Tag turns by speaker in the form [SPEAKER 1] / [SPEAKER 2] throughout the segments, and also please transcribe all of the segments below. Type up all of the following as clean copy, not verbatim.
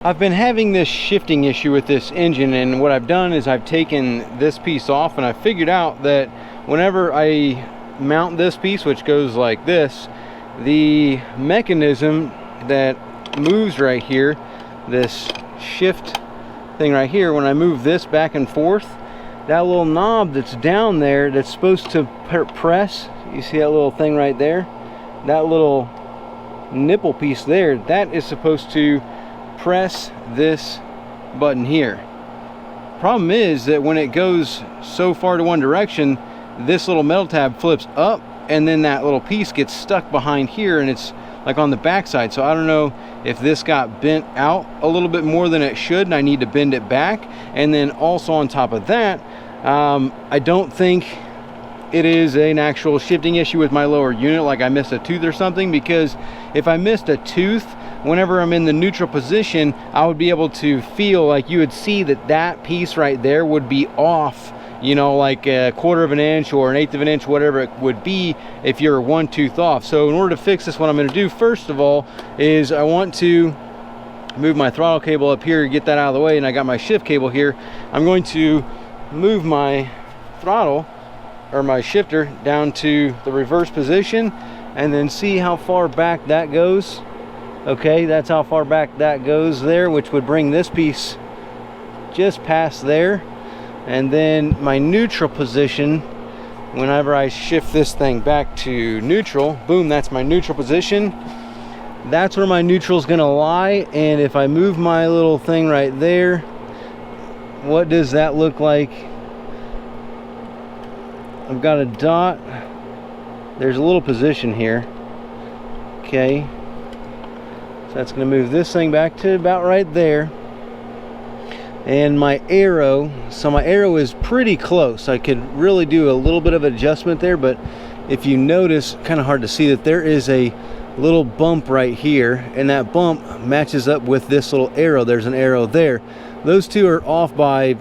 [SPEAKER 1] I've been having this shifting issue with this engine, and what I've done is I've taken this piece off, and I figured out that whenever I mount this piece, which goes like this, the mechanism that moves right here, this shift thing right here, when I move this back and forth, that little knob that's down there that's supposed to press, you see that little thing right there, that little nipple piece there, that is supposed to press this button here. Problem is that when it goes so far to one direction, this little metal tab flips up, and then that little piece gets stuck behind here, and it's like on the back side. So I don't know if this got bent out a little bit more than it should, and I need to bend it back. And then also on top of that, I don't think it is an actual shifting issue with my lower unit, like I missed a tooth or something, because if I missed a tooth, whenever I'm in the neutral position, I would be able to feel, like you would see that that piece right there would be off, you know, like a 1/4 of an inch or an 1/8 of an inch, whatever it would be if you're one tooth off. So in order to fix this, what I'm going to do first of all is I want to move my throttle cable up here, get that out of the way, and I got my shift cable here. I'm going to move my throttle or my shifter down to the reverse position and then see how far back that goes. Okay, that's how far back that goes there, which would bring this piece just past there. And then my neutral position, whenever I shift this thing back to neutral, boom, that's my neutral position. That's where my neutral is gonna lie. And if I move my little thing right there, what does that look like? I've got a dot. There's a little position here. Okay. So that's going to move this thing back to about right there. And my arrow, so my arrow is pretty close. I could really do a little bit of adjustment there, but if you notice, kind of hard to see that there is a little bump right here, and that bump matches up with this little arrow. There's an arrow there. Those two are off by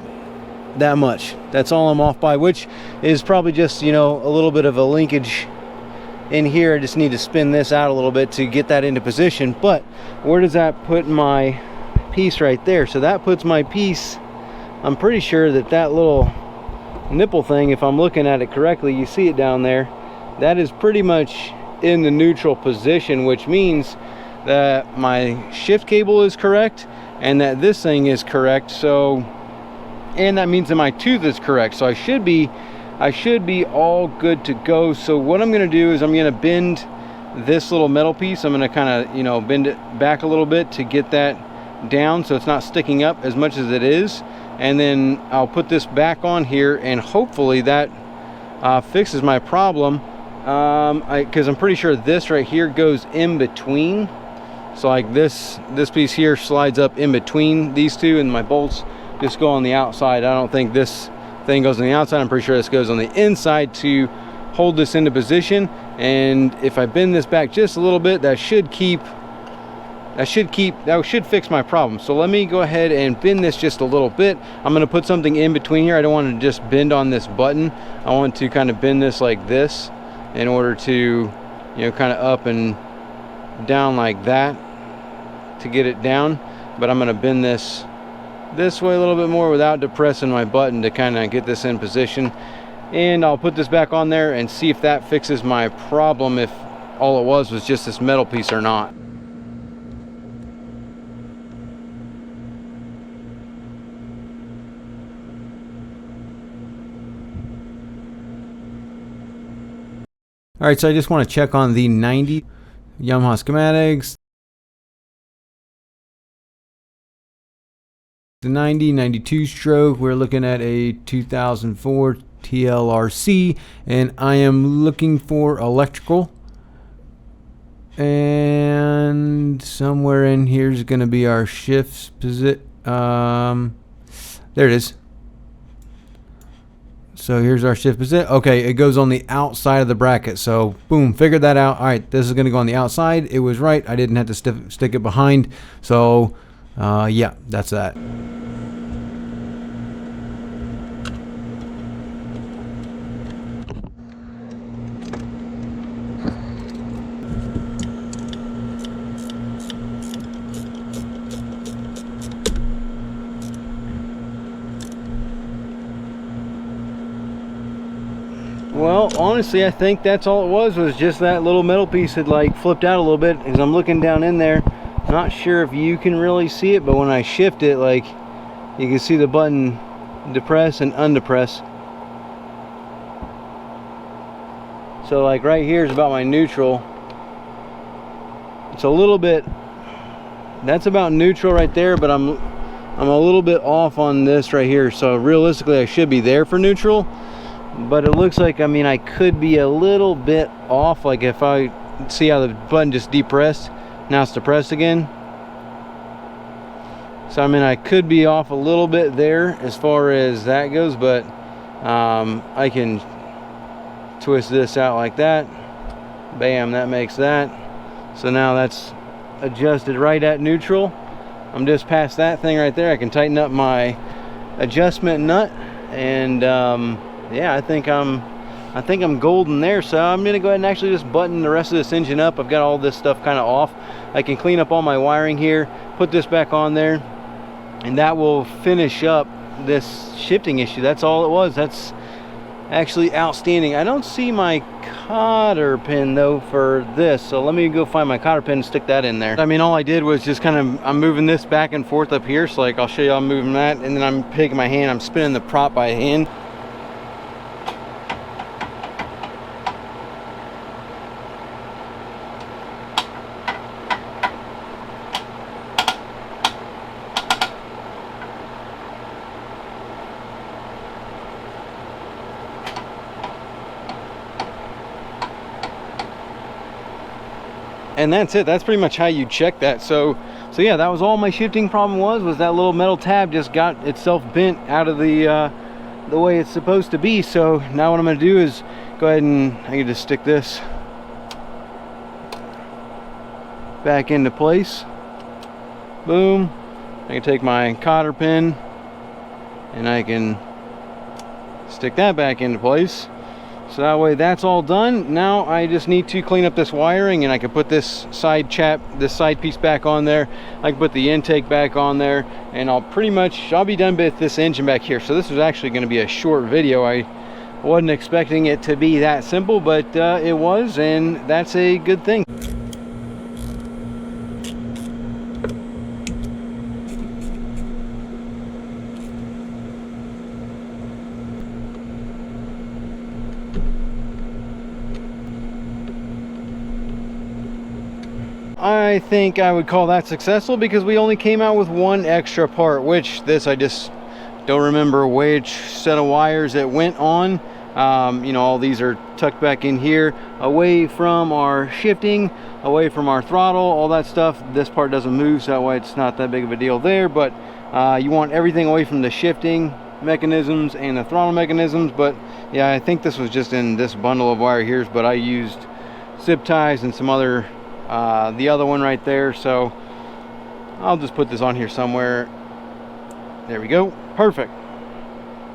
[SPEAKER 1] that much. That's all I'm off by, which is probably just, you know, a little bit of a linkage in here. I just need to spin this out a little bit to get that into position. But where does that put my piece right there? So that puts my piece, I'm pretty sure that that little nipple thing, if I'm looking at it correctly, you see it down there, that is pretty much in the neutral position, which means that my shift cable is correct and that this thing is correct. So, and that means that my tooth is correct. So I should be all good to go. So what I'm going to do is I'm going to bend this little metal piece. I'm going to kind of, you know, bend it back a little bit to get that down so it's not sticking up as much as it is. And then I'll put this back on here, and hopefully that fixes my problem. Because I'm pretty sure this right here goes in between. So like this piece here slides up in between these two, and my bolts just go on the outside. I don't think this thing goes on the outside. I'm pretty sure this goes on the inside to hold this into position. And if I bend this back just a little bit, that should fix my problem. So let me go ahead and bend this just a little bit. I'm going to put something in between here. I don't want to just bend on this button. I want to kind of bend this like this in order to, you know, kind of up and down like that to get it down. But I'm going to bend this way a little bit more without depressing my button to kind of get this in position. And I'll put this back on there and see if that fixes my problem, if all it was just this metal piece or not. All right, so I just want to check on the 90 Yamaha schematics. The 92 stroke, we're looking at a 2004 TLRC, and I am looking for electrical. And somewhere in here is going to be our shifts position. There it is. So here's our shift position. Okay, it goes on the outside of the bracket. So boom, figured that out. All right, this is going to go on the outside. It was right. I didn't have to stick it behind. So yeah, that's that. Well, honestly, I think that's all it was just that little metal piece had like flipped out a little bit. As I'm looking down in there, not sure if you can really see it, but when I shift it, like, you can see the button depress and undepress. So like right here is about my neutral. It's a little bit, that's about neutral right there, but I'm a little bit off on this right here. So realistically I should be there for neutral, but it looks like, I mean, I could be a little bit off. Like if I see how the button just depressed, now it's depressed again. So I mean, I could be off a little bit there as far as that goes, but I can twist this out like that. Bam, that makes that. So now that's adjusted right at neutral. I'm just past that thing right there. I can tighten up my adjustment nut, and yeah, I think I'm golden there. So I'm gonna go ahead and actually just button the rest of this engine up. I've got all this stuff kind of off. I can clean up all my wiring here, put this back on there, and that will finish up this shifting issue. That's all it was. That's actually outstanding. I don't see my cotter pin though for this, so let me go find my cotter pin and stick that in there. I mean, all I did was just kind of, I'm moving this back and forth up here, so like I'll show you, I'm moving that, and then I'm taking my hand, I'm spinning the prop by hand. And that's it. That's pretty much how you check that. So yeah, that was all my shifting problem was that little metal tab just got itself bent out of the way it's supposed to be. So now what I'm going to do is go ahead and I can just stick this back into place. Boom. I can take my cotter pin and I can stick that back into place. So that way that's all done. Now I just need to clean up this wiring, and I can put this side piece back on there. I can put the intake back on there, and I'll be done with this engine back here. So this was actually going to be a short video. I wasn't expecting it to be that simple, but it was, and that's a good thing. I think I would call that successful because we only came out with one extra part, which this I just don't remember which set of wires it went on. You know, all these are tucked back in here, away from our shifting, away from our throttle, all that stuff. This part doesn't move, so that way it's not that big of a deal there, but you want everything away from the shifting mechanisms and the throttle mechanisms. But yeah, I think this was just in this bundle of wire here, but I used zip ties and some other the other one right there, so I'll just put this on here somewhere. There we go. Perfect.